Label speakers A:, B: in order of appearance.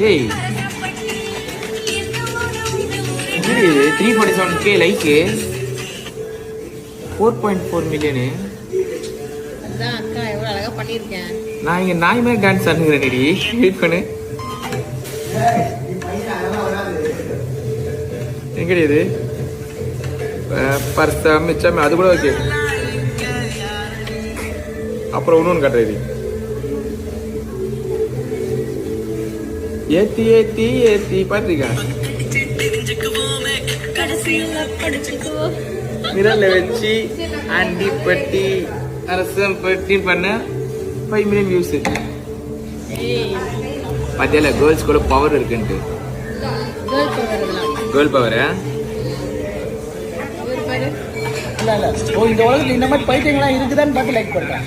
A: ஏய் 347K like 4.4 million.
B: அதான் அக்கா எவ்வளவு அழகா பண்ணிருக்கேன்.
A: நான் இங்க நாய் மாதிரி டான்ஸ் ஆடுறேன். வெயிட் பண்ணு. எங்கடி இது பர்சம் மிச்சம் அது கூட ஓகே. அப்புறம் இன்னொன்று காட்டுறது ஏத்தி ஏத்தி ஏத்தி பாத்திரிக்கா மிரல்ல வச்சு அண்டி பட்டி அரசம் பட்டி பண்ண 5 மில்லியன் வியூஸ். பாத்தியால கேர்ள்ஸ் கூட பவர் இருக்குன்ட்டு. கேர்ள் பவர்
C: இந்த உலகத்துல இந்த மாதிரி பைத்தியங்கள்லாம் இருக்குதான்னு பார்த்து லைக் பண்றேன்.